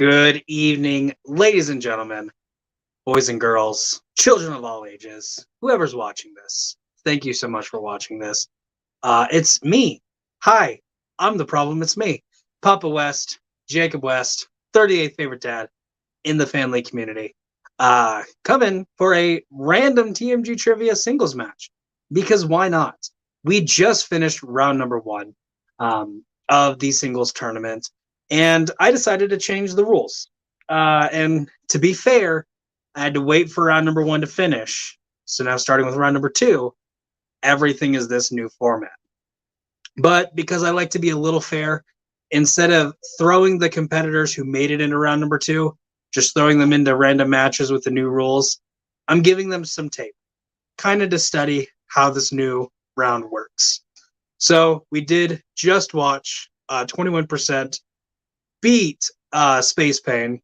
Good evening, ladies and gentlemen, boys and girls, children of all ages, whoever's watching this. Thank you so much for watching this. It's me. Hi, I'm the problem. It's me, Papa West, Jacob West, 38th favorite dad in the family community. Coming for a random TMG trivia singles match because why not? We just finished round number one of the singles tournament. And I decided to change the rules. And to be fair, I had to wait for round number one to finish. So now starting with round number two, everything is this new format. But because I like to be a little fair, instead of throwing the competitors who made it into round number two, just throwing them into random matches with the new rules, I'm giving them some tape, kind of to study how this new round works. So we did just watch 21% beat Space Pain.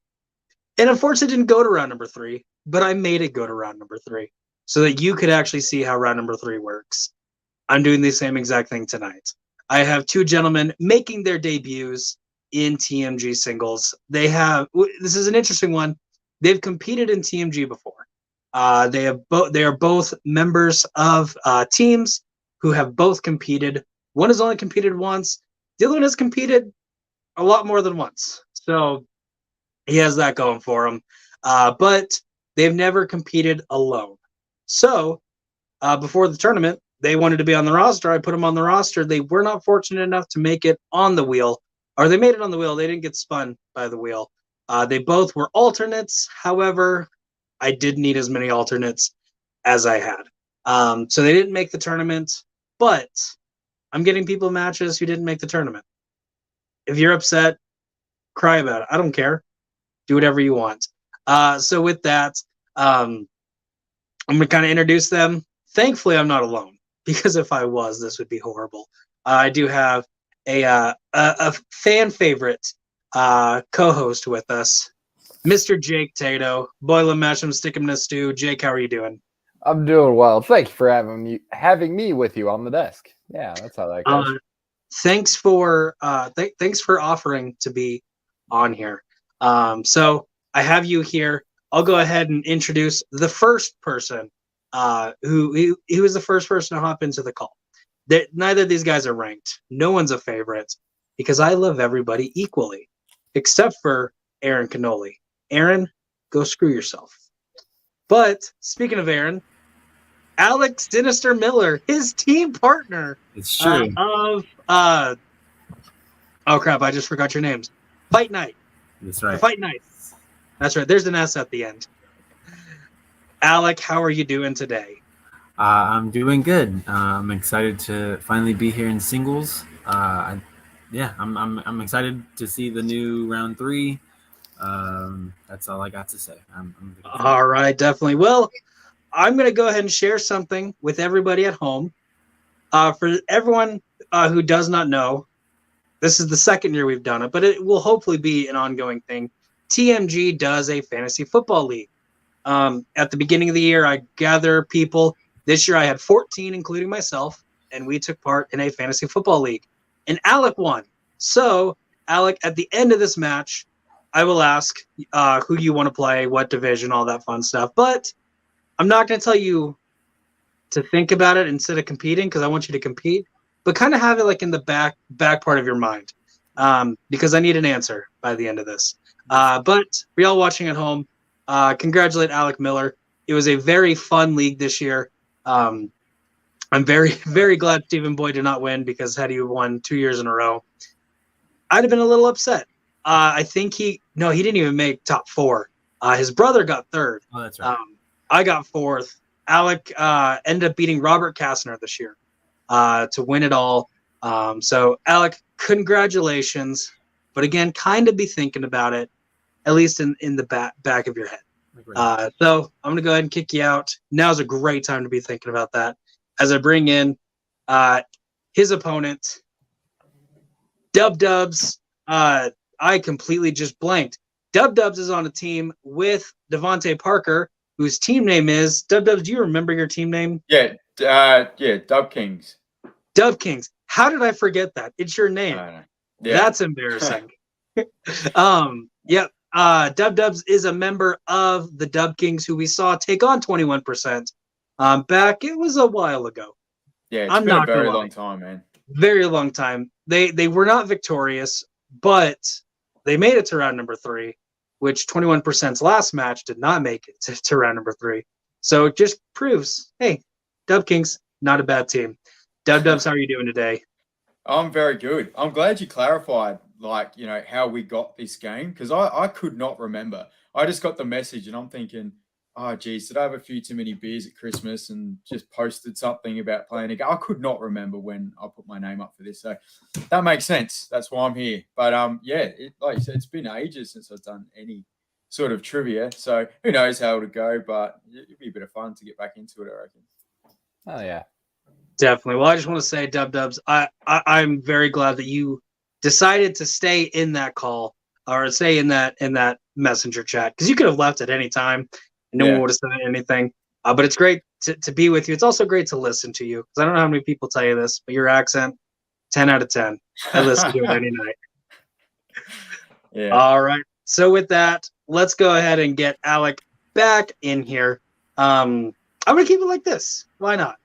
And unfortunately, it didn't go to round number three, but I made it go to round number three so that you could actually see how round number three works. I'm doing the same exact thing tonight. I have two gentlemen making their debuts in TMG singles. This is an interesting one. They've competed in TMG before. They are both members of teams who have both competed. One has only competed once. The other one has competed a lot more than once. So he has that going for him. But they've never competed alone. So before the tournament, they wanted to be on the roster. I put them on the roster. They were not fortunate enough to make it on the wheel. Or they made it on the wheel. They didn't get spun by the wheel. They both were alternates. However, I did need as many alternates as I had. So they didn't make the tournament. But I'm getting people matches who didn't make the tournament. If you're upset, cry about it. I don't care. Do whatever you want. So with that, I'm going to kind of introduce them. Thankfully, I'm not alone, because if I was, this would be horrible. I do have a fan favorite co-host with us, Mr. Jake Tato. Boil him, mash him, stick him in a stew. Jake, how are you doing? I'm doing well. Thank you for having me with you on the desk. Yeah, that's how that goes. Thanks for offering to be on here. So I have you here. I'll go ahead and introduce the first person who was the first person to hop into the call. Neither of these guys are ranked. No one's a favorite because I love everybody equally, except for Aaron Cannoli. Aaron, go screw yourself. But speaking of Aaron, Alec Sinister Miller, his team partner. It's true. Oh crap! I just forgot your names. Fight Night. That's right. Fight Night. That's right. There's an S at the end. Alec, how are you doing today? I'm doing good. I'm excited to finally be here in singles. I'm excited to see the new round three. That's all I got to say. All right, definitely. Well, I'm going to go ahead and share something with everybody at home. For everyone who does not know, this is the second year we've done it, but it will hopefully be an ongoing thing. TMG does a fantasy football league. At the beginning of the year, I gather people. This year I had 14, including myself, and we took part in a fantasy football league. And Alec won. So, Alec, at the end of this match, I will ask who you want to play, what division, all that fun stuff. But I'm not going to tell you to think about it instead of competing because I want you to compete, but kind of have it like in the back part of your mind because I need an answer by the end of this. But for y'all watching at home, congratulate Alec Miller. It was a very fun league this year. I'm very, very glad Stephen Boyd did not win because had he won 2 years in a row, I'd have been a little upset. I think he didn't even make top four. His brother got third. Oh, that's right. I got fourth. Alec ended up beating Robert Kastner this year to win it all. So, Alec, congratulations. But again, kind of be thinking about it, at least in the back of your head. So I'm going to go ahead and kick you out. Now's a great time to be thinking about that as I bring in his opponent, Dubs. I completely just blanked. Dubs is on a team with Devontae Parker, whose team name is Dubs. Do you remember your team name? Yeah, Dub Kings. Dub Kings. How did I forget that? It's your name. Yeah. That's embarrassing. Yep. Dubs is a member of the Dub Kings, who we saw take on 21% back. It was a while ago. Yeah, it's I'm been not a very gonna long lie. time, man. Very long time. They were not victorious, but they made it to round number 3, which 21%'s last match did not make it to round number 3. So it just proves, hey, Dub Kings, not a bad team. Dubs, how are you doing today? I'm very good. I'm glad you clarified, how we got this game, because I could not remember. I just got the message and I'm thinking, oh, geez, did I have a few too many beers at Christmas and just posted something about playing a game? I could not remember when I put my name up for this. So that makes sense. That's why I'm here. But like you said, it's been ages since I've done any sort of trivia. So who knows how it'll go, but it'd be a bit of fun to get back into it, I reckon. Oh yeah. Definitely. Well, I just want to say, Dubs, I'm very glad that you decided to stay in that call or stay in that messenger chat, because you could have left at any time and no one would have said anything. But it's great to be with you. It's also great to listen to you, because I don't know how many people tell you this, but your accent, 10 out of 10. I listen to it any night. Yeah. All right. So with that, let's go ahead and get Alec back in here. I'm going to keep it like this. Why not?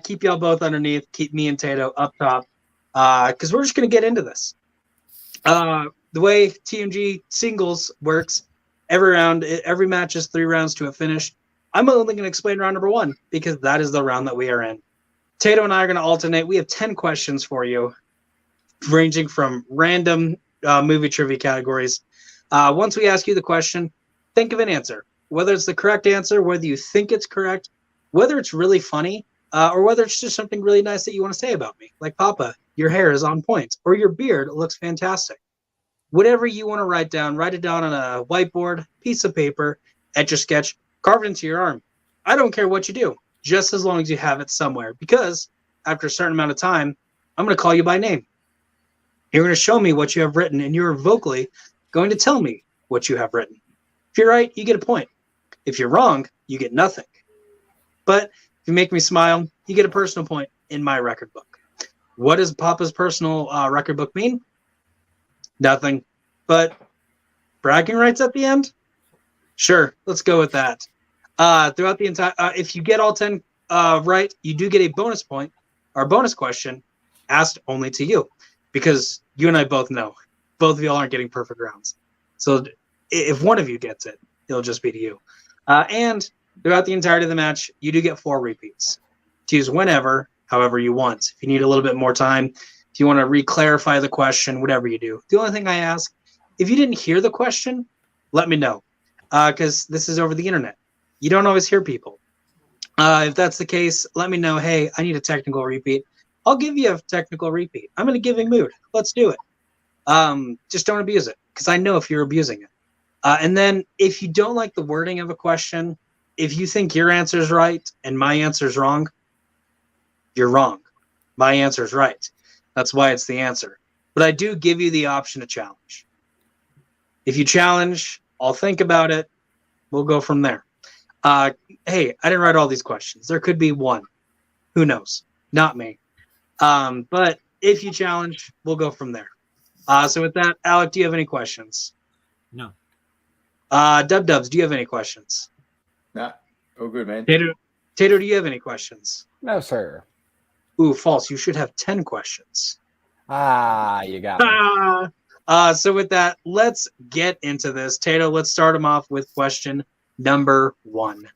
Keep y'all both underneath. Keep me and Tato up top, because we're just going to get into this. The way TMG singles works, every match is 3 rounds to a finish. I'm only going to explain round number 1, because that is the round that we are in. Tato and I are going to alternate. We have 10 questions for you, ranging from random movie trivia categories. Once we ask you the question, think of an answer. Whether it's the correct answer, whether you think it's correct, whether it's really funny, or whether it's just something really nice that you want to say about me. Like, Papa, your hair is on point, or your beard looks fantastic. Whatever you want to write it down on a whiteboard, piece of paper, etch a sketch, carve it into your arm. I don't care what you do, just as long as you have it somewhere, because after a certain amount of time, I'm going to call you by name. You're going to show me what you have written, and you're vocally going to tell me what you have written. If you're right, you get a point. If you're wrong, you get nothing. But if you make me smile, you get a personal point in my record book. What does Papa's personal record book mean? Nothing. But bragging rights at the end? Sure, let's go with that. Throughout the entire, if you get all 10 right, you do get a bonus point or bonus question asked only to you, because you and I both know both of y'all aren't getting perfect rounds. So if one of you gets it, it'll just be to you. And throughout the entirety of the match, you do get 4 repeats to use whenever, however you want. If you need a little bit more time, if you want to re-clarify the question, whatever you do. The only thing I ask, if you didn't hear the question, let me know, because this is over the internet. You don't always hear people. If that's the case, let me know, hey, I need a technical repeat. I'll give you a technical repeat. I'm in a giving mood. Let's do it. Just don't abuse it, because I know if you're abusing it. And then if you don't like the wording of a question, if you think your answer is right and my answer is wrong, you're wrong. My answer is right. That's why it's the answer. But I do give you the option to challenge. If you challenge, I'll think about it. We'll go from there. Hey, I didn't write all these questions. There could be one. Who knows? Not me. But if you challenge, we'll go from there. So with that, Alec, do you have any questions? No. Dubs, do you have any questions? Nah, all good, man. Tato, do you have any questions? No, sir. Ooh, false. You should have 10 questions. You got me. So with that, let's get into this. Tato, let's start him off with question number 1.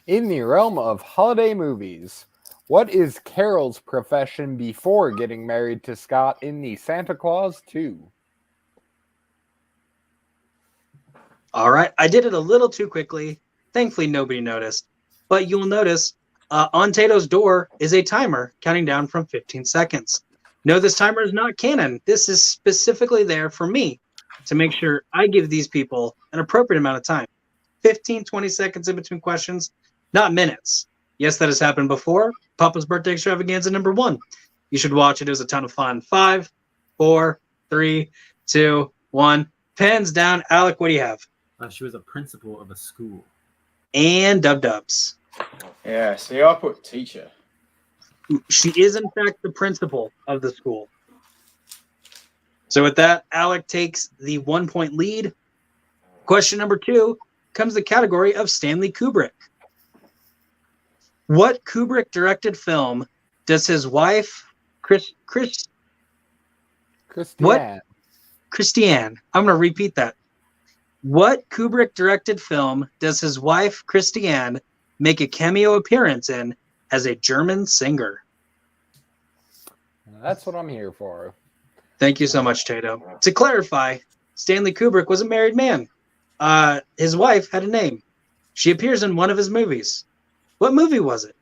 In the realm of holiday movies, what is Carol's profession before getting married to Scott in the Santa Claus 2? All right. I did it a little too quickly. Thankfully, nobody noticed. But you'll notice on Tato's door is a timer counting down from 15 seconds. No, this timer is not canon. This is specifically there for me to make sure I give these people an appropriate amount of time. 15, 20 seconds in between questions, not minutes. Yes, that has happened before. Papa's Birthday Extravaganza number 1. You should watch it. It was a ton of fun. 5, 4, 3, 2, 1. Pens down. Alec, what do you have? She was a principal of a school. And Dubs. Yeah, see, I put teacher. She is, in fact, the principal of the school. So with that, Alec takes the 1-point lead. Question number 2 comes the category of Stanley Kubrick. What Kubrick-directed film does his wife, Christiane. Christiane, I'm going to repeat that. What Kubrick-directed film does his wife, Christiane, make a cameo appearance in as a German singer? That's what I'm here for. Thank you so much, Tato. To clarify, Stanley Kubrick was a married man. His wife had a name. She appears in one of his movies. What movie was it?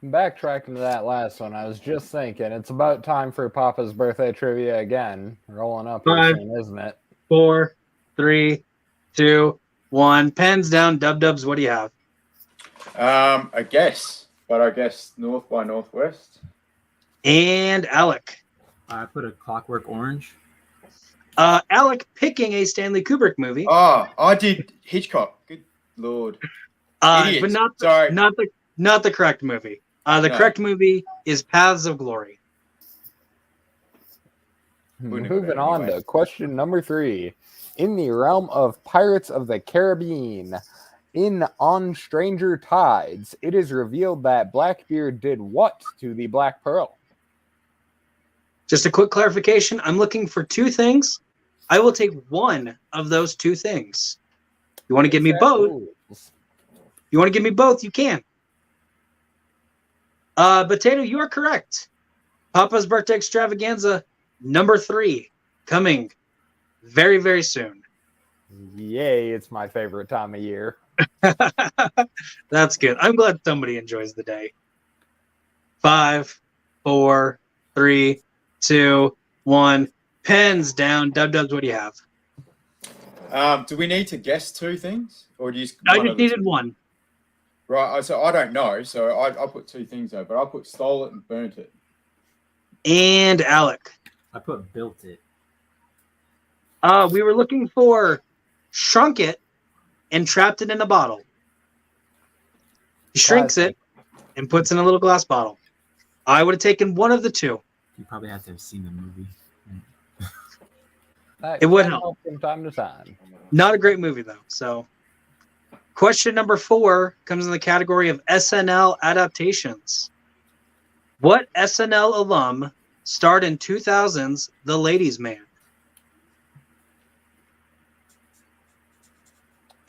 Backtracking to that last one, I was just thinking it's about time for Papa's birthday trivia again. Rolling up here 5, soon, isn't it? 4, 3, 2, 1. Pens down. Dubs, what do you have? I guess, but I guess North by Northwest. And Alec. I put a Clockwork Orange. Alec picking a Stanley Kubrick movie. Oh, I did Hitchcock. Good Lord. But Idiots. not the correct movie. The correct movie is Paths of Glory. Moving on to question number 3. In the realm of Pirates of the Caribbean, in On Stranger Tides, it is revealed that Blackbeard did what to the Black Pearl? Just a quick clarification. I'm looking for 2 things. I will take one of those 2 things. You want to give me both? You want to give me both? You can. Potato, you are correct. Papa's Birthday Extravaganza number 3 coming very, very soon. Yay, it's my favorite time of year. That's good. I'm glad somebody enjoys the day. 5, 4, 3, 2, 1. Pens down. Dubs, what do you have? Do we need to guess 2 things? Or do you I just needed 1. Right, so I don't know, so I'll put 2 things there, but I'll put stole it and burnt it. And Alec. I put built it. We were looking for shrunk it and trapped it in a bottle. He shrinks it and puts in a little glass bottle. I would have taken one of the 2. You probably have to have seen the movie. It would help from time to time. Not a great movie, though. So, question number 4 comes in the category of SNL adaptations. What SNL alum starred in 2000's The Ladies' Man?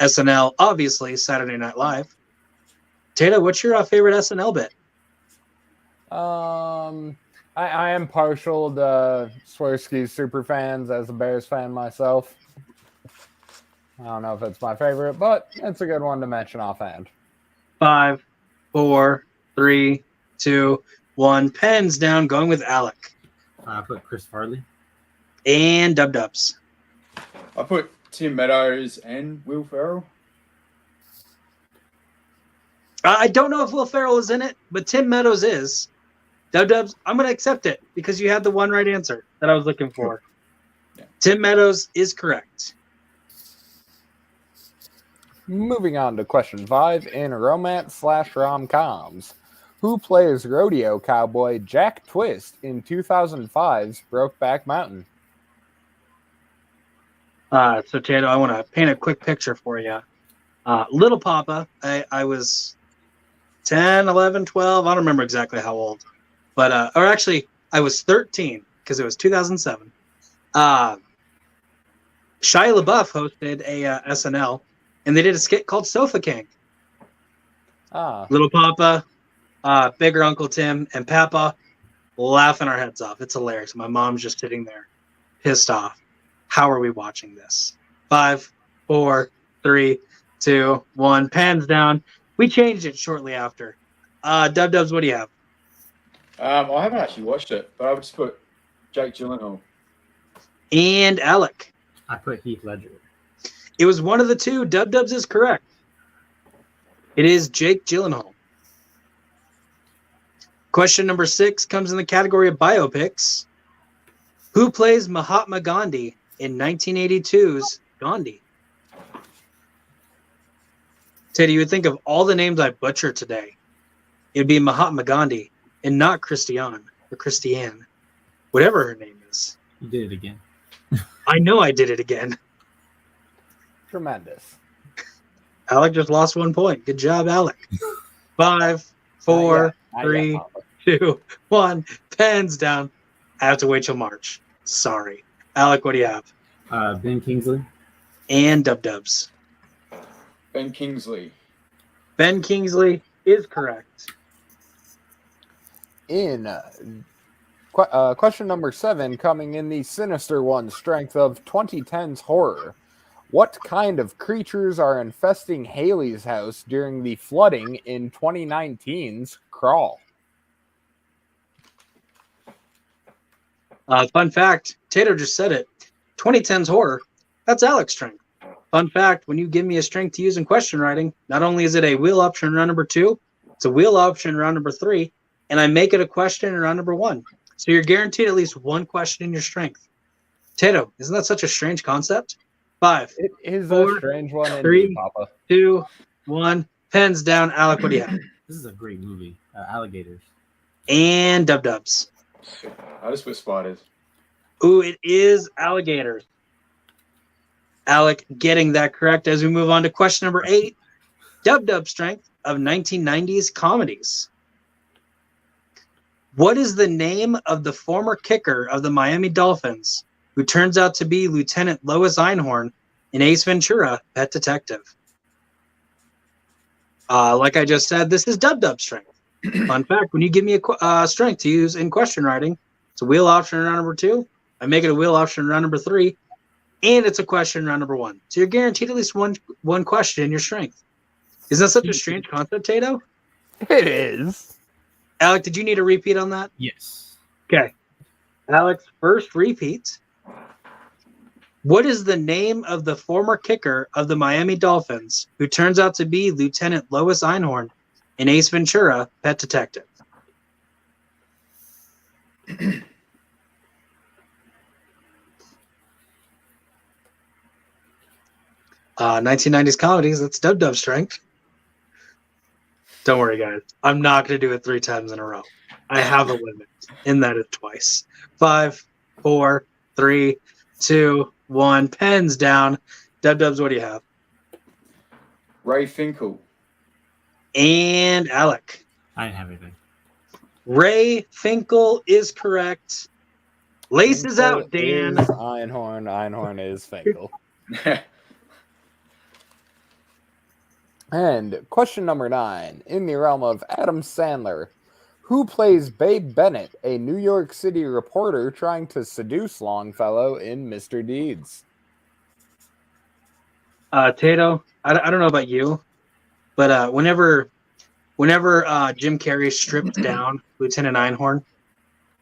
SNL, obviously, Saturday Night Live. Tato, what's your favorite SNL bit? I am partial to Swersky's super fans as a Bears fan myself. I don't know if it's my favorite, but it's a good one to mention offhand. 5, 4, 3, 2, 1. Pens down, going with Alec. I put Chris Farley. And Dubs. I put Tim Meadows and Will Ferrell. I don't know if Will Ferrell is in it, but Tim Meadows is. Dubs, I'm going to accept it because you had the one right answer that I was looking for. Yeah. Tim Meadows is correct. Moving on to question 5 in romance/rom-coms. Who plays rodeo cowboy Jack Twist in 2005's Brokeback Mountain? So, Tato, I want to paint a quick picture for you. Little Papa, I was 10, 11, 12. I don't remember exactly how old. But, or actually, I was 13 because it was 2007. Shia LaBeouf hosted a SNL, and they did a skit called Sofa King. Little Papa, Bigger Uncle Tim, and Papa laughing our heads off. It's hilarious. My mom's just sitting there, pissed off. How are we watching this? 5, 4, 3, 2, 1. Pans down. We changed it shortly after. Dubs, what do you have? I haven't actually watched it, but I would just put Jake Gyllenhaal. And Alec. I put Heath Ledger. It was one of the 2. Dubs is correct. It is Jake Gyllenhaal. Question number 6 comes in the category of biopics. Who plays Mahatma Gandhi in 1982's Gandhi? Teddy, you would think of all the names I butchered today, it'd be Mahatma Gandhi and not Christiane or Christiane, whatever her name is. You did it again. I know I did it again. Tremendous. Alec just lost 1 point. Good job, Alec. 5, 4, Not yet, 3, Papa. 2, 1. Pens down. I have to wait till March. Sorry. Alec, what do you have? Ben Kingsley. And Dubs. Ben Kingsley. Ben Kingsley is correct. In question number 7, coming in the sinister one, strength of 2010's horror. What kind of creatures are infesting Haley's house during the flooding in 2019's Crawl? Fun fact, Tato just said it. 2010's horror. That's Alec's strength. Fun fact, when you give me a strength to use in question writing, not only is it a wheel option in round number 2, it's a wheel option in round number 3, and I make it a question in round number 1. So you're guaranteed at least one question in your strength. Tato, isn't that such a strange concept? 5, It is 4, a strange one, 3, indeed, Papa. 2, 1. Pens down. Alec, what do you have? This is a great movie. Alligators. And Dubs. I just put spiders. Ooh, it is alligators. Alec getting that correct as we move on to question number 8. Dub strength of 1990s comedies. What is the name of the former kicker of the Miami Dolphins, who turns out to be Lieutenant Lois Einhorn in Ace Ventura: Pet Detective? Like I just said, this is Dub strength. Fun fact, when you give me a strength to use in question writing, it's a wheel option in round number 2. I make it a wheel option in round number 3. And it's a question in round number 1. So you're guaranteed at least one question in your strength. Isn't that such a strange concept, Tato? It is. Alec, did you need a repeat on that? Yes. Okay. Alec's first repeat. What is the name of the former kicker of the Miami Dolphins, who turns out to be Lieutenant Lois Einhorn in Ace Ventura: Pet Detective? 1990s comedies, that's Dub strength. Don't worry, guys. I'm not going to do it 3 times in a row. I have a limit, and that is twice. 5, 4, 3, 2, 1. Pens down. Dubs, what do you have? Ray Finkel. And Alec. I didn't have anything. Ray Finkel is correct. Lace is out, Dan. Is Einhorn. Einhorn is Finkel. And question number 9, in the realm of Adam Sandler, who plays Babe Bennett, a New York City reporter trying to seduce Longfellow in Mr. Deeds? Tato, I don't know about you, but whenever Jim Carrey stripped down Lieutenant Einhorn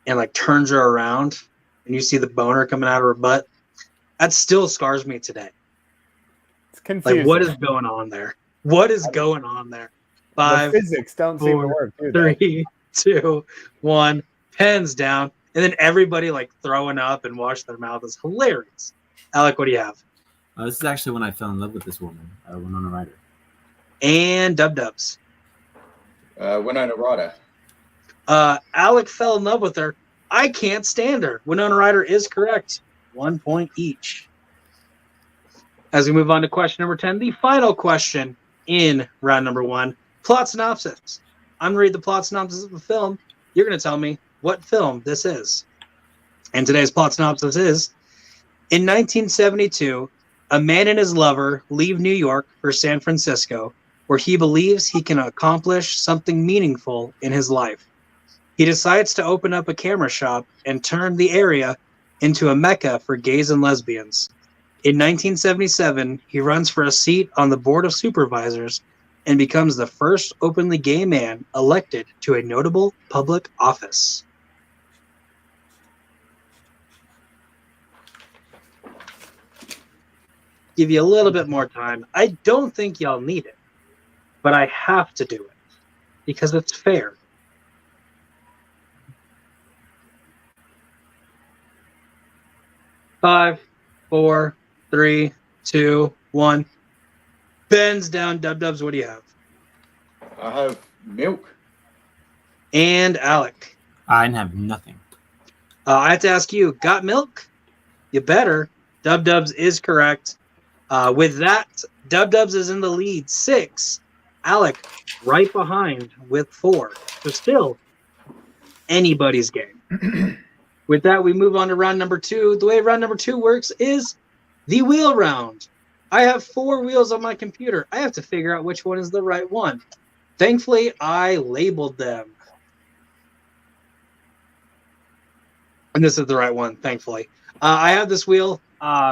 and like turns her around and you see the boner coming out of her butt, that still scars me today. It's confusing. Like, what is going on there? What is going on there? 5, the physics don't seem to work, do they? 3, 2, 1. Pens down, and then everybody like throwing up and wash their mouth is hilarious. Alec, what do you have? This is actually when I fell in love with this woman, Winona Ryder. And Dubs. Winona Ryder. Alec fell in love with her. I can't stand her. Winona Ryder is correct. 1 point each. As we move on to question number 10, the final question in round number 1, plot synopsis. I'm going to read the plot synopsis of the film. You're going to tell me what film this is. And today's plot synopsis is, in 1972, a man and his lover leave New York for San Francisco, where he believes he can accomplish something meaningful in his life. He decides to open up a camera shop and turn the area into a mecca for gays and lesbians. In 1977, he runs for a seat on the Board of Supervisors and becomes the first openly gay man elected to a notable public office. Give you a little bit more time. I don't think y'all need it, but I have to do it because it's fair. Five, 4, 3, 2, 1. Ben's down. Dubs, what do you have? I have milk. And Alec. I didn't have nothing. I have to ask you, got milk? You better. Dubs is correct. With that, Dubs is in the lead, 6. Alec right behind with 4. So still anybody's game. With that, we move on to round number 2. The way round number 2 works is the wheel round. I have 4 wheels on my computer. I have to figure out which one is the right one. Thankfully, I labeled them. And this is the right one, thankfully. I have this wheel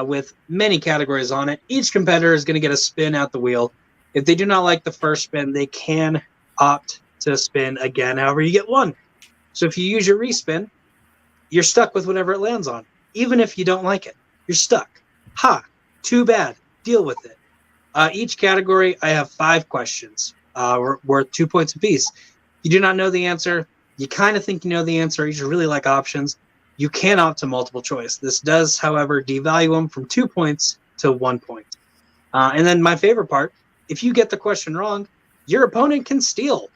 with many categories on it. Each competitor is going to get a spin at the wheel. If they do not like the first spin, they can opt to spin again. However, you get 1. So if you use your respin, you're stuck with whatever it lands on. Even if you don't like it, you're stuck. Ha! Too bad. Deal with it. Each category, I have 5 questions worth 2 points apiece. You do not know the answer. You kind of think you know the answer. You just really like options. You can opt to multiple choice. This does, however, devalue them from 2 points to 1 point. And then my favorite part, if you get the question wrong, your opponent can steal.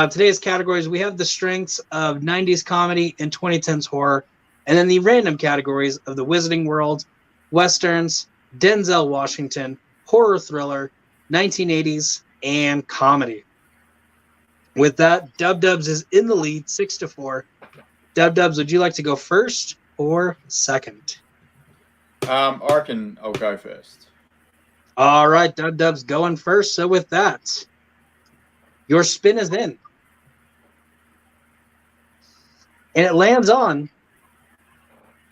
Today's categories, we have the strengths of 90s comedy and 2010s horror, and then the random categories of the Wizarding World, Westerns, Denzel Washington, horror thriller, 1980s, and comedy. With that, Dubs is in the lead, 6-4. Dubs, would you like to go first or second? I reckon I'll go first. All right, Dubs going first. So with that, your spin is in. And it lands on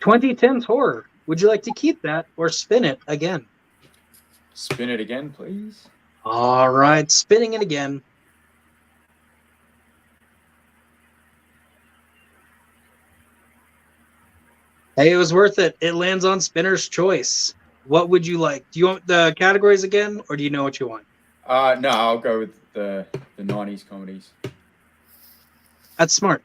2010's horror. Would you like to keep that or spin it again? Spin it again, please. All right, spinning it again. Hey, it was worth it. It lands on spinner's choice. What would you like? Do you want the categories again, or do you know what you want? No, I'll go with the 90s comedies. That's smart.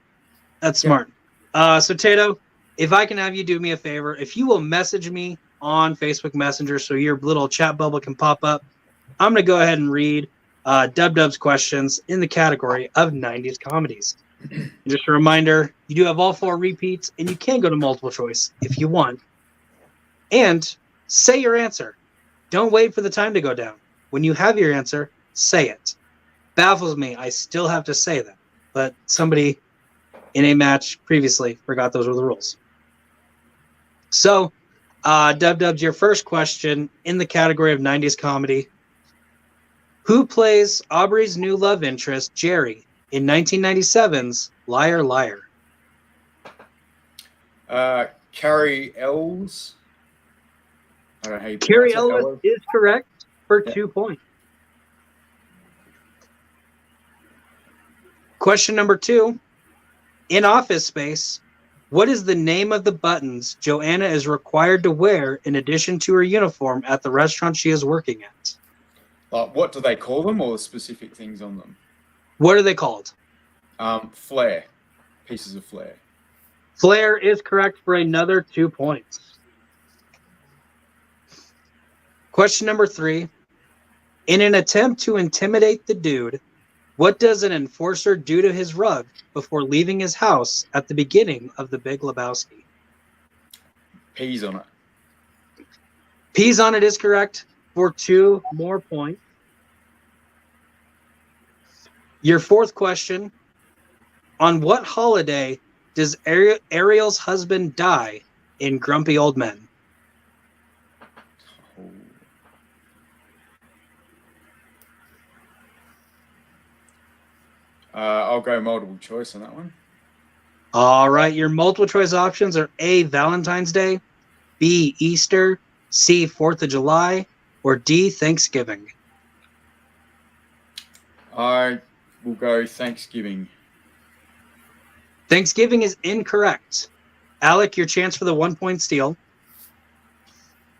That's smart. So, Tato, if I can have you do me a favor, if you will message me on Facebook Messenger so your little chat bubble can pop up, I'm going to go ahead and read Dubs questions in the category of 90s comedies. Just a reminder, you do have all 4 repeats, and you can go to multiple choice if you want. And say your answer. Don't wait for the time to go down. When you have your answer, say it. Baffles me. I still have to say that. But somebody in a match previously forgot those were the rules. So, Dubs, your first question in the category of 90s comedy. Who plays Aubrey's new love interest, Jerry, in 1997's Liar Liar? Carrie Ells. I don't know how you Carrie pronounce it, Ellis Ellis. is correct for 2 points. Question number 2. In Office Space, what is the name of the buttons Joanna is required to wear in addition to her uniform at the restaurant she is working at? What do they call them, or specific things on them? What are they called? Flare. Pieces of flare. Flair is correct for another 2 points. Question number 3. In an attempt to intimidate the dude, what does an enforcer do to his rug before leaving his house at the beginning of The Big Lebowski? Peas on it. Peas on it is correct for 2 more points. Your 4th question. On what holiday does Ariel's husband die in Grumpy Old Men? I'll go multiple choice on that one. All right, your multiple choice options are A, Valentine's Day, B, Easter, C, 4th of July, or D, Thanksgiving. I will go Thanksgiving. Thanksgiving is incorrect. Alec, your chance for the 1-point steal.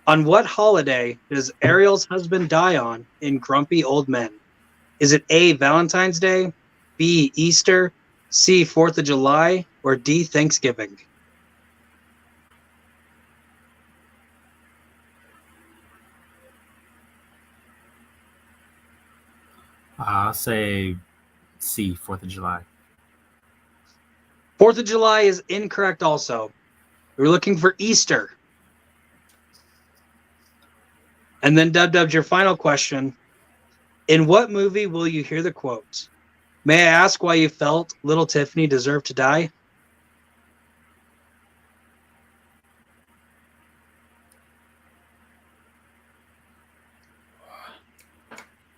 On what holiday does Ariel's husband die on in Grumpy Old Men? Is it A, Valentine's Day, B, Easter, C, 4th of July, or D, Thanksgiving? I'll say C, 4th of July. 4th of July is incorrect also. We're looking for Easter. And then Dubs, your final question. In what movie will you hear the quote, "May I ask why you felt little Tiffany deserved to die"?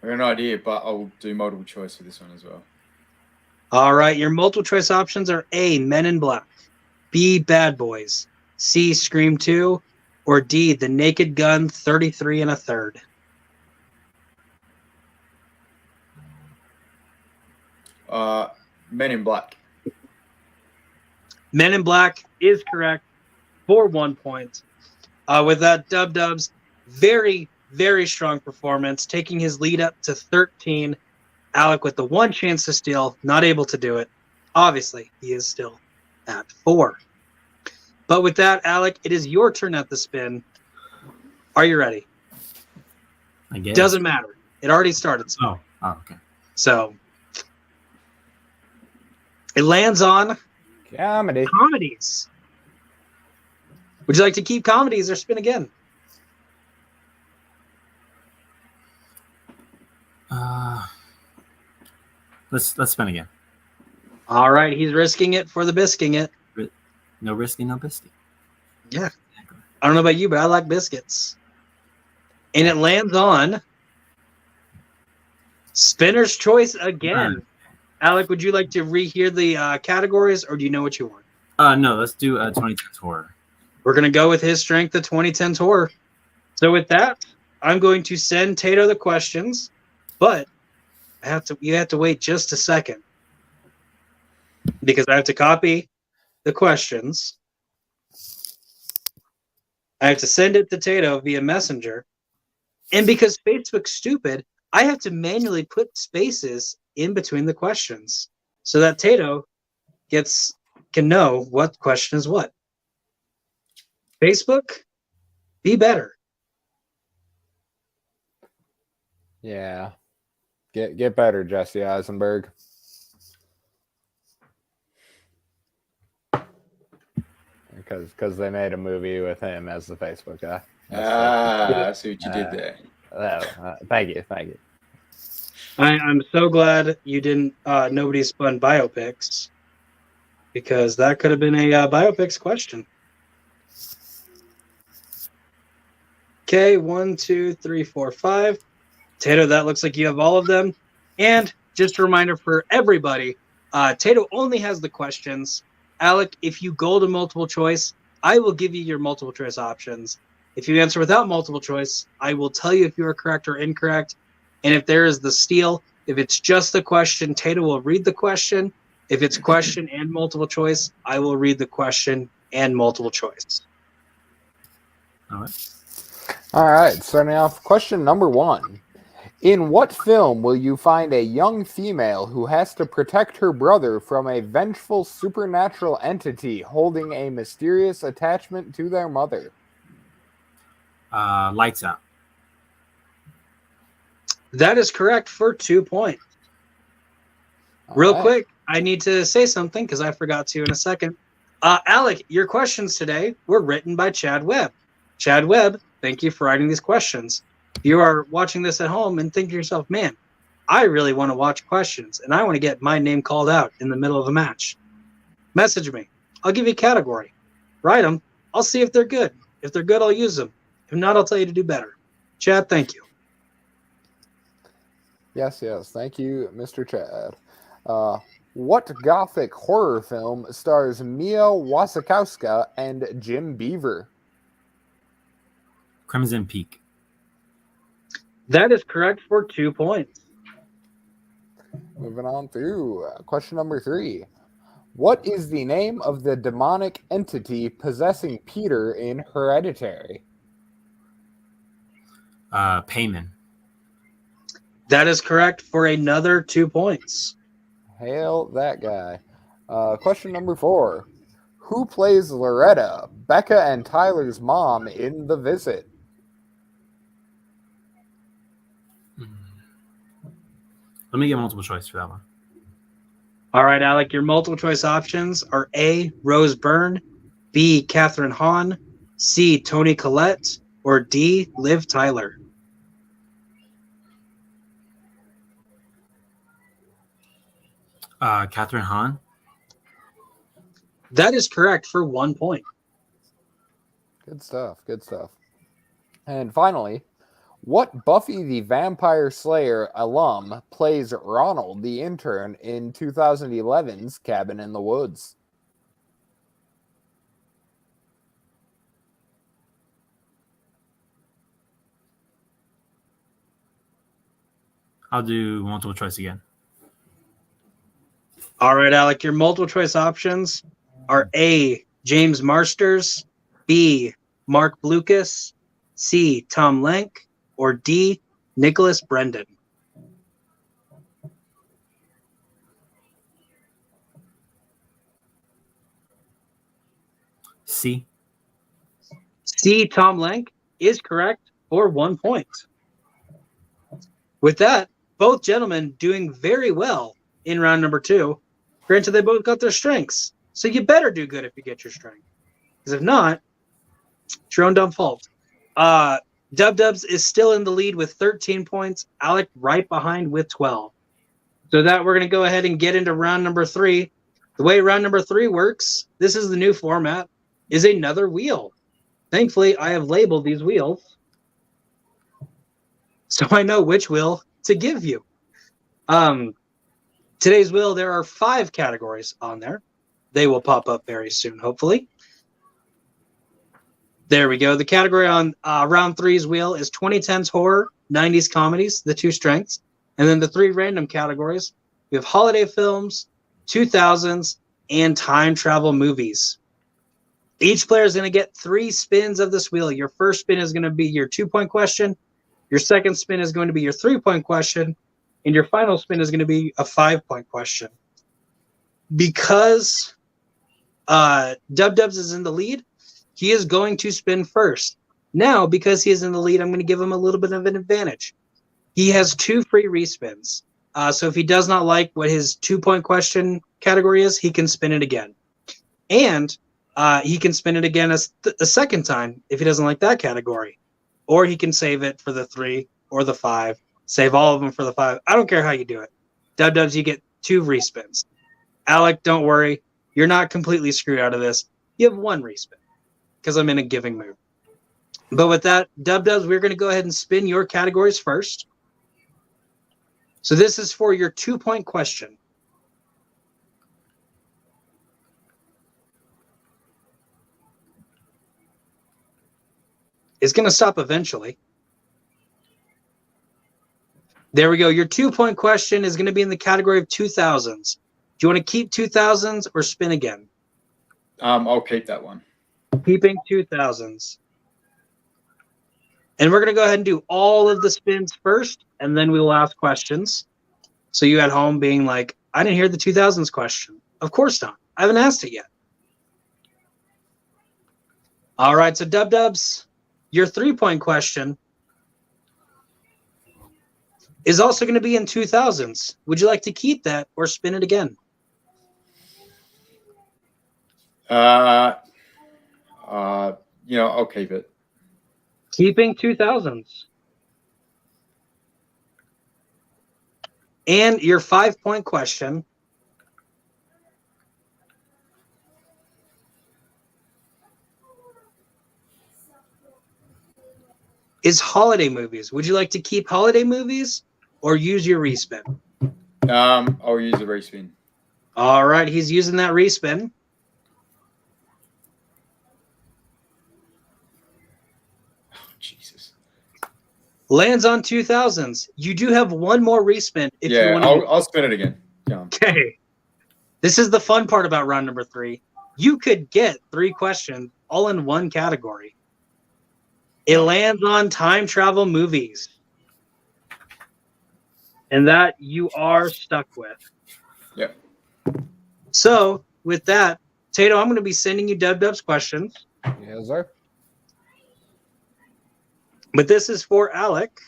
I got an idea, but I'll do multiple choice for this one as well. All right, your multiple choice options are A, Men in Black, B, Bad Boys, C, Scream 2, or D, The Naked Gun 33 1/3. Men in Black. Men in Black is correct for 1 point. With that, Dubs, very, very strong performance, taking his lead up to 13. Alec with the one chance to steal, not able to do it. Obviously, he is still at 4. But with that, Alec, it is your turn at the spin. Are you ready? I guess. Doesn't matter. It already started. Oh, okay. So it lands on Comedy. comedies. Would you like to keep comedies or spin again? Let's spin again. All right, he's risking it for the bisking it. No risky, no biscuit. Yeah. I don't know about you, but I like biscuits. And it lands on Spinner's Choice again. Alec, would you like to rehear the categories, or do you know what you want? No, let's do 2010 horror. We're going to go with his strength, the 2010 horror. So with that, I'm going to send Tato the questions, but you have to wait just a second because I have to copy the questions. I have to send it to Tato via Messenger. And because Facebook's stupid, I have to manually put spaces in between the questions so that Tato can know what question is what. Facebook, be better. Yeah. Get better, Jesse Eisenberg. Because they made a movie with him as the Facebook guy. I see what you did there. Thank you. I'm so glad you didn't. Nobody spun biopics because that could have been a biopics question. Okay, 1, 2, 3, 4, 5. Tato, that looks like you have all of them. And just a reminder for everybody, Tato only has the questions. Alec, if you go to multiple choice, I will give you your multiple choice options. If you answer without multiple choice, I will tell you if you are correct or incorrect. And if there is the steal, if it's just the question, Tato will read the question. If it's question and multiple choice, I will read the question and multiple choice. All right, starting off, question number 1. In what film will you find a young female who has to protect her brother from a vengeful supernatural entity holding a mysterious attachment to their mother? Lights Out. That is correct for 2 points. Real quick, I need to say something because I forgot to in a second. Alec, your questions today were written by Chad Webb. Chad Webb, thank you for writing these questions. If you are watching this at home and think to yourself, man, I really want to watch questions and I want to get my name called out in the middle of a match, message me. I'll give you a category. Write them. I'll see if they're good. If they're good, I'll use them. If not, I'll tell you to do better. Chad, thank you. Yes. Thank you, Mr. Chad. What gothic horror film stars Mia Wasikowska and Jim Beaver? Crimson Peak. That is correct for 2 points. Moving on through question number 3. What is the name of the demonic entity possessing Peter in Hereditary? Payman. That is correct for another 2 points. Hail that guy. Question number 4. Who plays Loretta, Becca and Tyler's mom in The Visit? Let me get multiple choice for that one. All right, Alec, your multiple choice options are A, Rose Byrne, B, Catherine Hahn, C, Toni Collette, or D, Liv Tyler. Catherine Hahn. That is correct for 1 point. Good stuff. Good stuff. And finally, what Buffy the Vampire Slayer alum plays Ronald the intern in 2011's Cabin in the Woods? I'll do multiple choice again. All right, Alec, your multiple choice options are A, James Marsters, B, Mark Blucas, C, Tom Lenk, or D, Nicholas Brendan. C. C, Tom Lenk is correct for 1 point. With that, both gentlemen doing very well in round number 2. Granted, they both got their strengths, so you better do good if you get your strength. Because if not, it's your own dumb fault. Dubs is still in the lead with 13 points. Alec right behind with 12. So that we're going to go ahead and get into round number 3. The way round number 3 works, this is the new format, is another wheel. Thankfully, I have labeled these wheels so I know which wheel to give you. Today's wheel, there are 5 categories on there. They will pop up very soon, hopefully. There we go. The category on round 3's wheel is 2010s horror, 90s comedies, the 2 strengths. And then the 3 random categories. We have holiday films, 2000s, and time travel movies. Each player is going to get 3 spins of this wheel. Your first spin is going to be your 2-point question. Your second spin is going to be your 3-point question. And your final spin is going to be a 5-point question. Because Dubs is in the lead, he is going to spin first. Now, because he is in the lead, I'm going to give him a little bit of an advantage. He has 2 free respins. So if he does not like what his 2-point question category is, he can spin it again. And he can spin it again a second time if he doesn't like that category. Or he can save it for the 3 or the 5. Save all of them for the 5. I don't care how you do it. Dubs, you get 2 respins. Alec, don't worry. You're not completely screwed out of this. You have 1 respin because I'm in a giving mood. But with that, Dubs, we're going to go ahead and spin your categories first. So this is for your 2-point question. It's going to stop eventually. There we go. Your 2-point question is going to be in the category of 2000s. Do you want to keep 2000s or spin again? I'll keep that one. Keeping 2000s. And we're going to go ahead and do all of the spins first, and then we will ask questions. So you at home being like, I didn't hear the 2000s question. Of course not. I haven't asked it yet. All right, so Dubs, your 3-point question is also going to be in 2000s. Would you like to keep that or spin it again? I'll keep it. Keeping 2000s. And your 5-point question is holiday movies. Would you like to keep holiday movies or use your respin? I'll use the respin. All right, he's using that respin. Oh, Jesus. Lands on 2000s. You do have 1 more respin if you want to. I'll spin it again. Okay. This is the fun part about round number 3. You could get 3 questions all in 1 category. It lands on time travel movies. And that you are stuck with. Yep. So, with that, Tato, I'm going to be sending you Dubs questions. Yes, sir. But this is for Alec.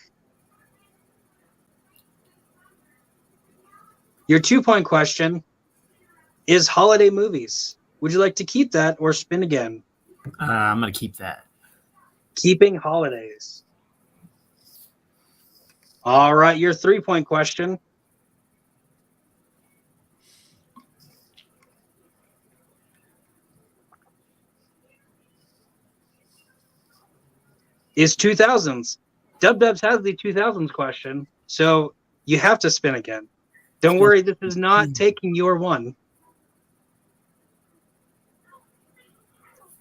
Your 2-point question is holiday movies. Would you like to keep that or spin again? I'm going to keep that. Keeping holidays. All right, your 3-point question is 2000s. Dub Dubs has the 2000s question, so you have to spin again. Don't worry, this is not taking your one.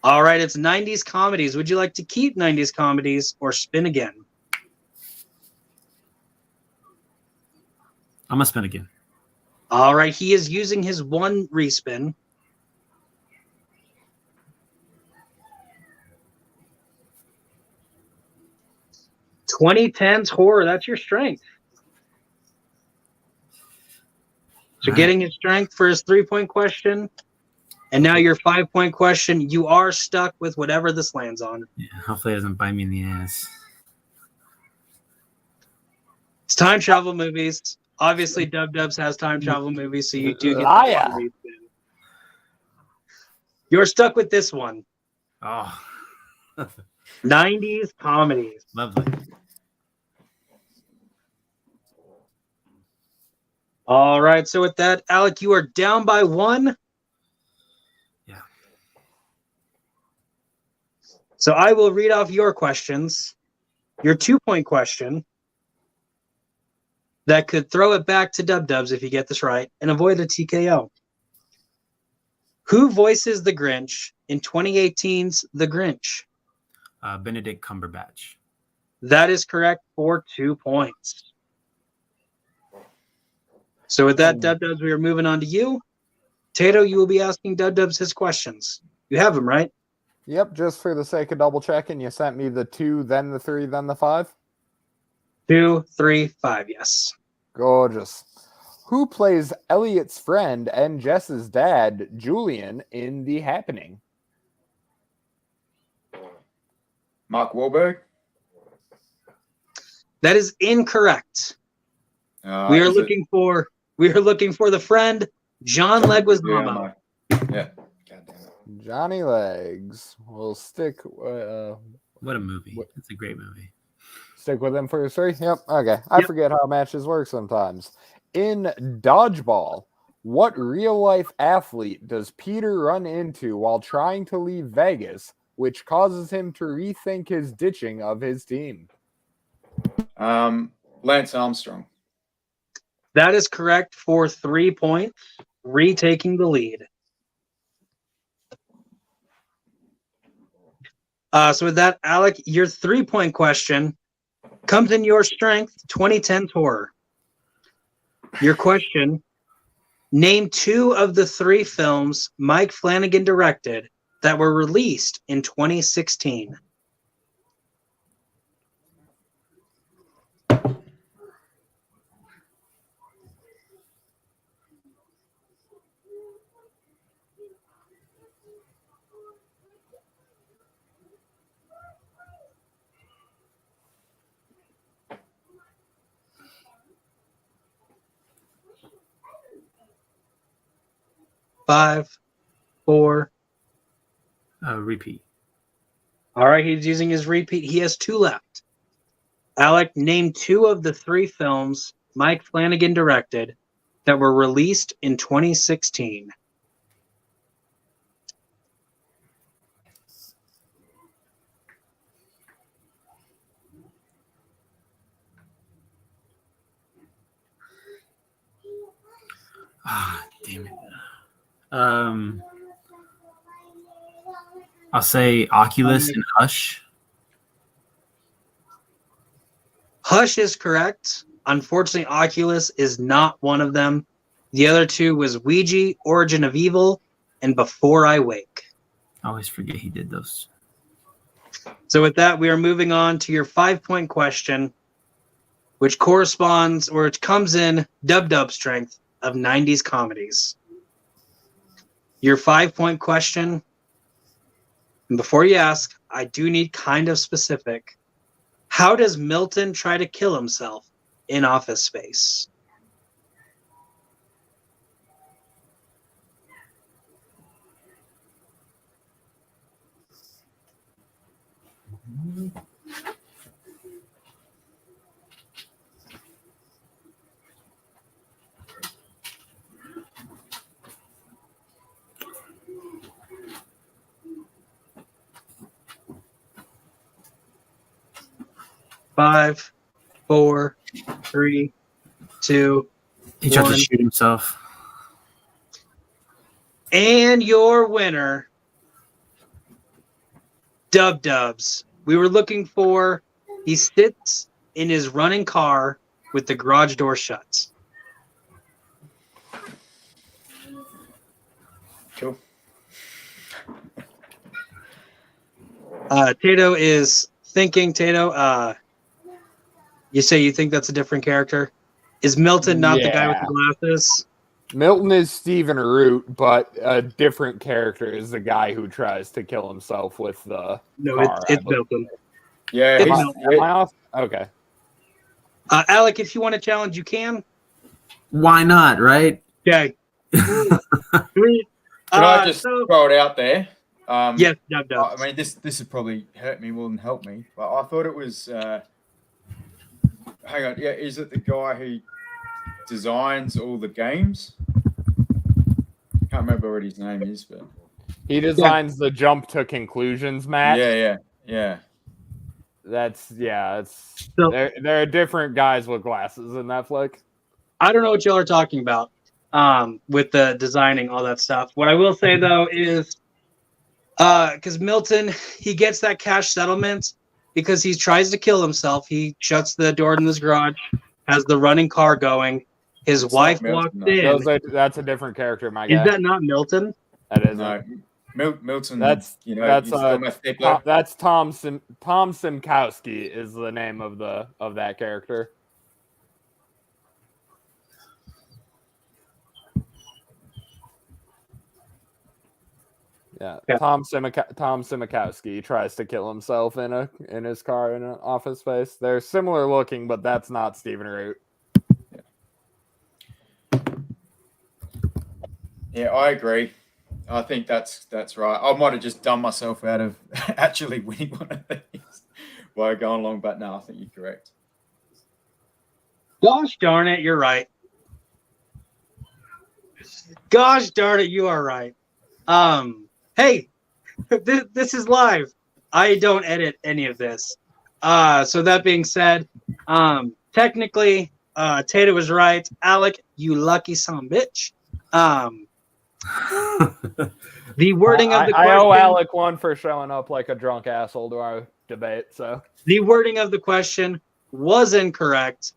All right, it's 90s comedies. Would you like to keep 90s comedies or spin again? I'm gonna spin again. All right, he is using his one respin. "2010s horror, that's your strength. So All right. getting his strength for his 3-point question. And now your 5-point question, you are stuck with whatever this lands on. Yeah, hopefully it doesn't bite me in the ass. It's time travel movies. Obviously, Dub Dubs has time travel movies, so you do get the Liar. one respin. You're stuck with this one. Oh, 90s comedies. lovely. All right, so with that, Alec, you are down by 1. Yeah. So I will read off your questions. Your 2-point question that could throw it back to Dub Dubs if you get this right and avoid a TKO. Who voices the Grinch in 2018's The Grinch? Benedict Cumberbatch. That is correct for 2 points. So with that, Dub Dubs, we are moving on to you. Tato, you will be asking Dub Dubs his questions. You have them, right? Yep, just for the sake of double checking, you sent me the 2, then the 3, then the 5? 2, 3, 5, yes. Gorgeous. Who plays Elliot's friend and Jess's dad, Julian, in The Happening? Mark Wahlberg. That is incorrect. We are Is it- looking for the friend, John Leguizamo. Yeah. God damn it. Johnny Legs. We'll stick What a movie. What- It's a great movie. stick with him for 3. Yep. Okay. I Yep. forget how matches work sometimes. In Dodgeball, what real life athlete does Peter run into while trying to leave Vegas, which causes him to rethink his ditching of his team? Lance Armstrong. That is correct for 3 points, retaking the lead. So with that, Alec, your 3-point question comes in your strength, 2010 horror. Your question, name 2 of the 3 films Mike Flanagan directed that were released in 2016. Five, 4. Repeat. All right, he's using his repeat. He has 2 left. Alec, name 2 of the 3 films Mike Flanagan directed that were released in 2016. Ah, damn it. I'll say Oculus and Hush. Hush is correct. Unfortunately, Oculus is not one of them. The other 2 was Ouija, Origin of Evil, and Before I Wake. I always forget he did those. So with that, we are moving on to your 5-point question, which corresponds, or which comes in Dub strength of 90s comedies. Your 5-point question, and before you ask, I do need kind of specific. How does Milton try to kill himself in Office Space? 5, 4, 3, 2, He tried to 1. shoot himself. And your winner, Dubs. We were looking for, he sits in his running car with the garage door shut. Cool. Tato is thinking, Tato, you say you think that's a different character? Is Milton not the guy with the glasses? Milton is Stephen Root, but a different character is the guy who tries to kill himself with the No, car. it's Milton. Yeah, Am Am I off? Okay. Alec, if you want to challenge, you can. Why not, right? Okay. 3. Can I just throw it out there? Yes, Dubs. I mean, this would probably hurt me more than help me, but I thought it was. Hang on, yeah, is it the guy who designs all the games? Can't remember what his name is, but He designs the jump to conclusions map. yeah. It's So- there are different guys with glasses in that flick. I don't know what y'all are talking about with the designing, all that stuff. What I will say, though, is because Milton, he gets that cash settlement because he tries to kill himself. He shuts the door in his garage, has the running car going. His It's wife not walks Milton, in. That's a different character, my guy. Is that not Milton? That is No, Milton. That's- you know that's, he's still my stickler. Tom Simkowski is the name of that character. Yeah, Yeah. Tom Simkowski tries to kill himself in his car in an office space. They're similar looking, but that's not Stephen Root. Yeah, I agree. I think that's right. I might have just done myself out of actually winning one of these while going along, but no, I think you're correct. Gosh darn it, you're right. Gosh darn it, you are right. Hey, this is live. I don't edit any of this. So that being said, technically, Tato was right. Alec, you lucky son of a bitch. The wording of the question. I owe Alec one for showing up like a drunk asshole to our debate. So the wording of the question was incorrect.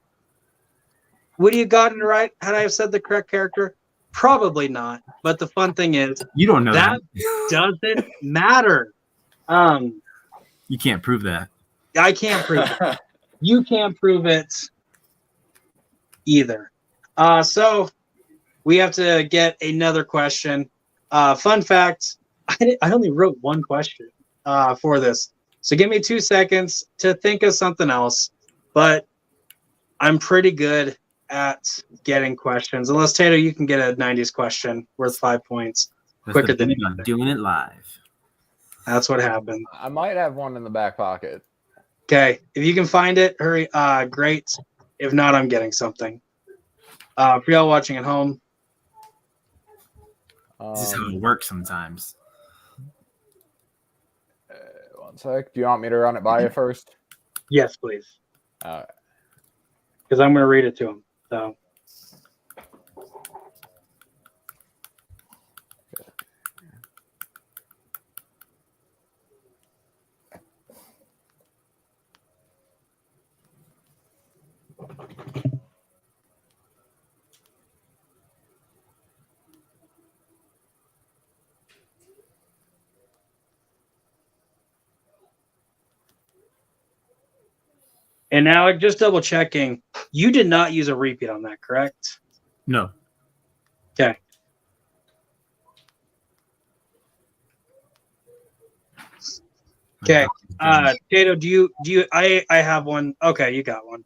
Would you have gotten it right had I have said the correct character? Probably not. But the fun thing is, You don't know that doesn't matter. You can't prove that. I can't prove it. You can't prove it either. So we have to get another question. Fun fact, I only wrote one question for this. So give me 2 seconds to think of something else. But I'm pretty good at getting questions. Unless, Tato, you can get a 90s question worth 5 points quicker than I'm doing it live. That's what happened. I might have one in the back pocket. Okay, if you can find it, hurry. Great. If not, I'm getting something. For y'all watching at home, This is how it works sometimes. One sec. Do you want me to run it by you first? yes, please, Uh, because I'm going to read it to him. So, and Alec, just double checking, you did not use a repeat on that, correct? No. Okay. Okay. Tato, do you? I have one. Okay, you got one.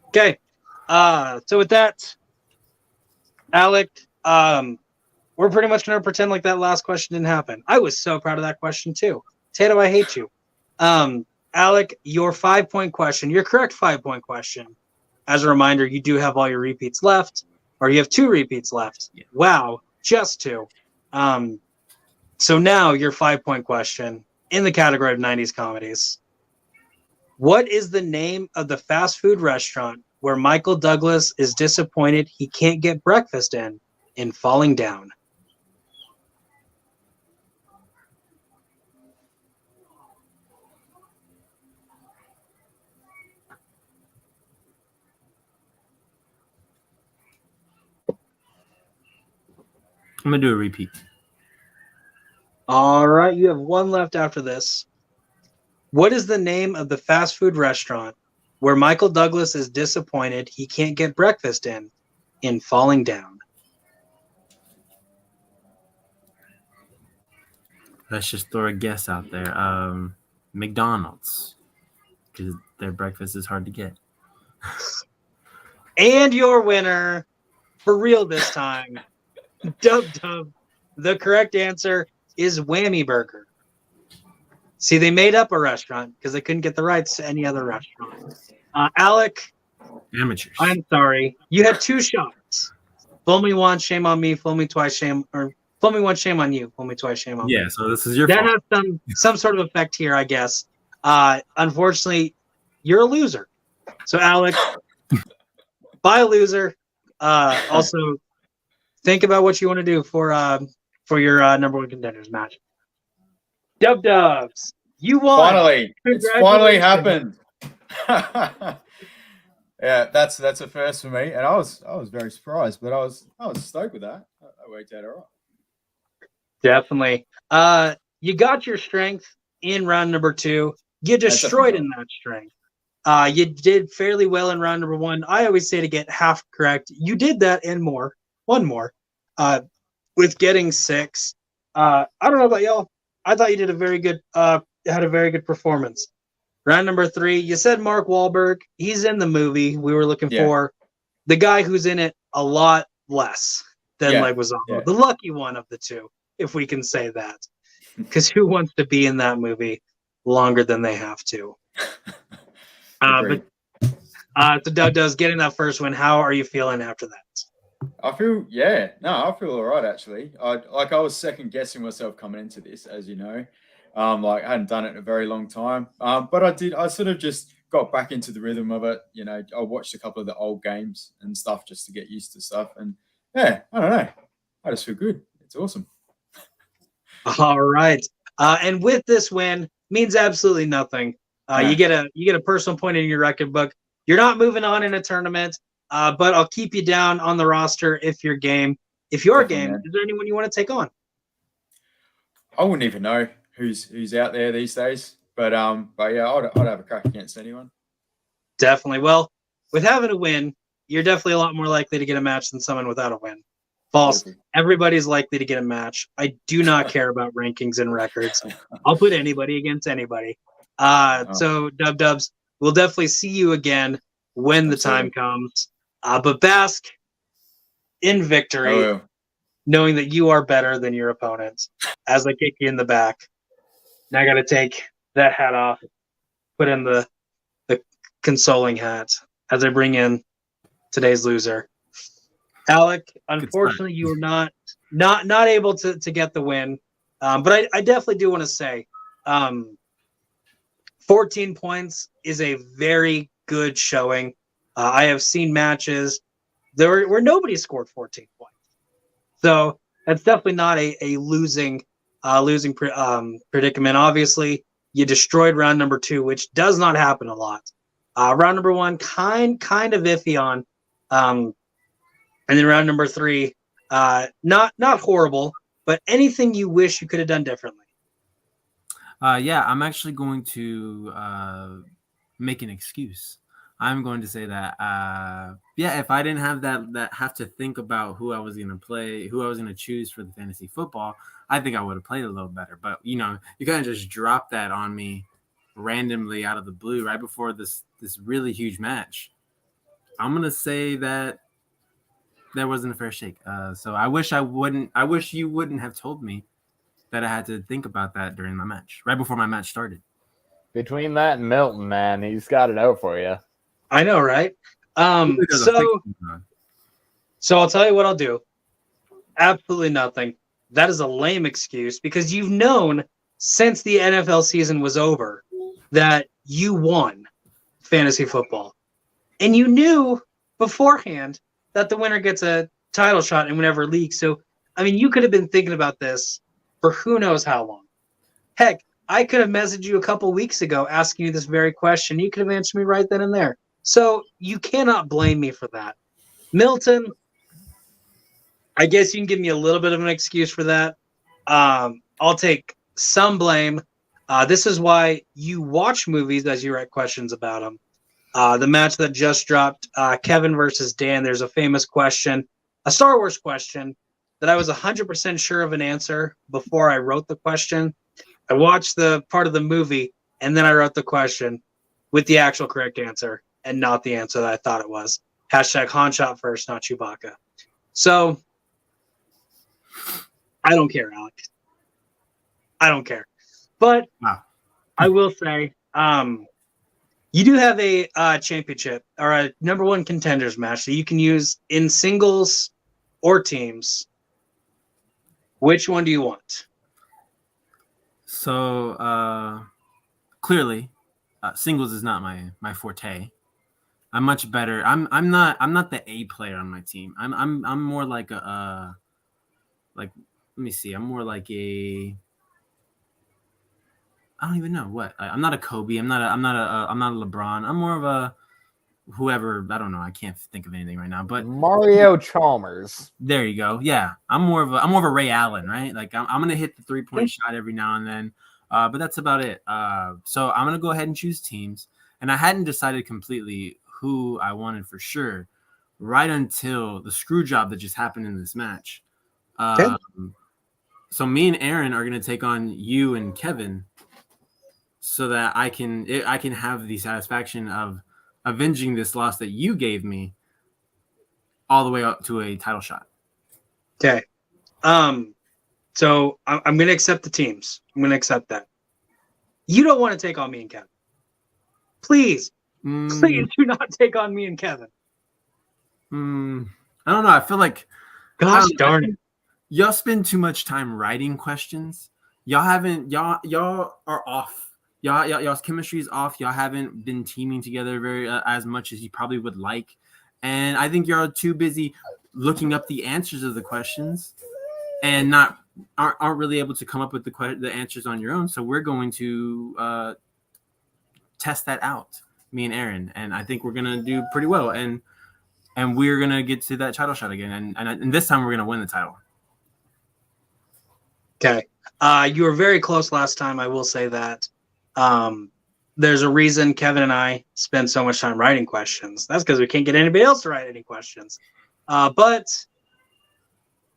Okay. So with that, Alec, we're pretty much gonna pretend like that last question didn't happen. I was so proud of that question too. Tato, I hate you. Alec, your 5-point question, your correct 5-point question. As a reminder, you do have all your repeats left, or you have 2 repeats left. Yeah. Wow, just 2. So now your 5-point question in the category of 90s comedies. What is the name of the fast food restaurant where Michael Douglas is disappointed he can't get breakfast in Falling Down? I'm gonna do a repeat. All right, you have one left after this. What is the name of the fast food restaurant where Michael Douglas is disappointed he can't get breakfast in Falling Down? Let's just throw a guess out there. McDonald's, because their breakfast is hard to get. And your winner, for real this time, Dub. The correct answer is Whammy Burger. See, they made up a restaurant because they couldn't get the rights to any other restaurant. Alec, Amateurs. I'm sorry. You had 2 shots. Fool me once, shame on me. Fool me twice, shame fool me once, shame on you. Fool me twice, shame on me. Yeah, so this is your That fault. has some sort of effect here, I guess. Unfortunately, you're a loser. So, Alec, bye, loser. Also, think about what you want to do for your number 1 contenders match. Dubs, you won. Finally, it's finally happened. Yeah, that's a first for me, and I was very surprised, but I was stoked with that. That worked out all right. Definitely. You got your strength in round number 2. You destroyed in that strength. You did fairly well in round number 1. I always say to get half correct. You did that and more. One more. With getting 6. I don't know about y'all. I thought you did a very good had a very good performance. Round number 3, you said Mark Wahlberg. He's in the movie. We were looking for the guy who's in it a lot less than Leguizamo. Yeah. The lucky one of the 2, if we can say that. Because who wants to be in that movie longer than they have to? So Doug does getting that first win. How are you feeling after that? I feel all right actually. I was second guessing myself coming into this, as you know. I hadn't done it in a very long time. But I sort of just got back into the rhythm of it. You know, I watched a couple of the old games and stuff just to get used to stuff. And yeah, I don't know. I just feel good. It's awesome. All right. And with this win means absolutely nothing. You get a personal point in your record book. You're not moving on in a tournament, but I'll keep you down on the roster if you're game. If you're game, is there anyone you want to take on? I wouldn't even know who's out there these days. But yeah, I'd have a crack against anyone. Definitely. Well, with having a win, you're definitely a lot more likely to get a match than someone without a win. False. Everybody's likely to get a match. I do not care about rankings and records. I'll put anybody against anybody. So Dubs, we'll definitely see you again when the time comes. But bask in victory, knowing that you are better than your opponents. As I kick you in the back, now I got to take that hat off, put in the consoling hat as I bring in today's loser. Alec, unfortunately, you were not able to get the win. But I definitely do want to say 14 points is a very good showing. I have seen matches where nobody scored 14 points. So that's definitely not a losing predicament. Obviously, you destroyed round number 2, which does not happen a lot. Round number 1, kind of iffy on. And then round number 3, not horrible, but anything you wish you could have done differently. Yeah, I'm actually going to make an excuse. I'm going to say that, if I didn't have that have to think about who I was going to play, who I was going to choose for the fantasy football, I think I would have played a little better. But, you kind of just dropped that on me randomly out of the blue right before this really huge match. I'm going to say that there wasn't a fair shake. So I wish you wouldn't have told me that I had to think about that during my match, right before my match started. Between that and Milton, man, he's got it out for you. I know, right? So I'll tell you what I'll do. Absolutely nothing. That is a lame excuse because you've known since the NFL season was over that you won fantasy football. And you knew beforehand that the winner gets a title shot in whatever league. So, I mean, you could have been thinking about this for who knows how long. Heck, I could have messaged you a couple weeks ago asking you this very question. You could have answered me right then and there. So you cannot blame me for that. Milton, I guess you can give me a little bit of an excuse for that. I'll take some blame. This is why you watch movies as you write questions about them. The match that just dropped, Kevin versus Dan, there's a famous question, a Star Wars question, that I was 100% sure of an answer before I wrote the question. I watched the part of the movie, and then I wrote the question with the actual correct answer and not the answer that I thought it was. Hashtag Han shot first, not Chewbacca. So, I don't care, Alec. I don't care. But Wow. I will say, you do have a championship or a number one contenders match that you can use in singles or teams. Which one do you want? So clearly, singles is not my forte. I'm much better. I'm not the A player on my team. I'm more like a like, let me see. I'm more like a, I don't even know what. I'm not a Kobe. I'm not a LeBron. I'm more of a whoever. I don't know. I can't think of anything right now. But Mario Chalmers. there you go. Yeah, I'm more of a Ray Allen, right? Like I'm gonna hit the 3-point shot every now and then. But that's about it. So I'm gonna go ahead and choose teams. And I hadn't decided completely who I wanted for sure, right until the screw job that just happened in this match. Okay. So me and Aaron are gonna take on you and Kevin, so that I can have the satisfaction of avenging this loss that you gave me, all the way up to a title shot. Okay. So I'm going to accept the teams. I'm going to accept that. You don't want to take on me and Kevin. Please do not take on me and Kevin. I don't know. I feel like, Gosh darn it. y'all spend too much time writing questions. Y'all are off. Y'all's chemistry is off. Y'all haven't been teaming together very as much as you probably would like, and I think y'all are too busy looking up the answers of the questions, and aren't really able to come up with the answers on your own. So we're going to test that out, me and Aaron, and I think we're gonna do pretty well, and we're gonna get to that title shot again, and this time we're gonna win the title. Okay. You were very close last time. I will say that. There's a reason Kevin and I spend so much time writing questions. That's because we can't get anybody else to write any questions. But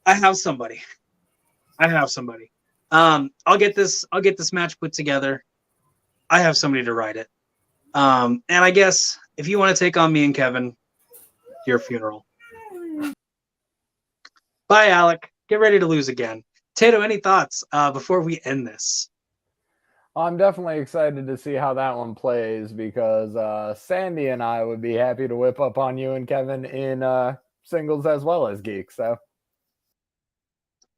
I have somebody. I'll get this match put together. I have somebody to write it. And I guess if you want to take on me and Kevin, your funeral. Bye, Alec. Get ready to lose again. Tato, any thoughts before we end this? I'm definitely excited to see how that one plays because Sandy and I would be happy to whip up on you and Kevin in singles as well as geeks. So,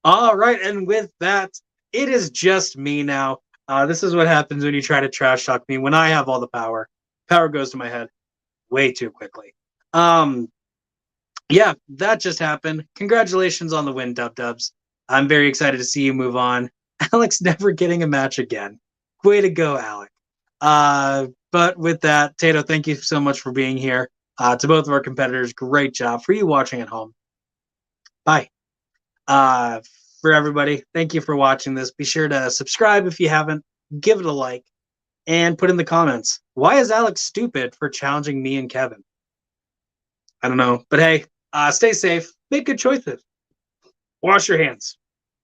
all right, and with that, it is just me now. This is what happens when you try to trash talk me. When I have all the power, power goes to my head way too quickly. Yeah, that just happened. Congratulations on the win, Dubs. I'm very excited to see you move on. Alec's never getting a match again. Way to go, Alec. But with that, Tato, thank you so much for being here. To both of our competitors, great job. For you watching at home, bye. For everybody, thank you for watching this. Be sure to subscribe if you haven't, give it a like, and put in the comments, why is Alex stupid for challenging me and Kevin? I don't know. But hey, stay safe. Make good choices. Wash your hands.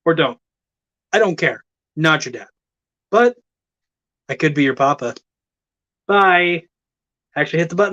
Or don't. I don't care. Not your dad. But I could be your papa. Bye. Actually hit the button.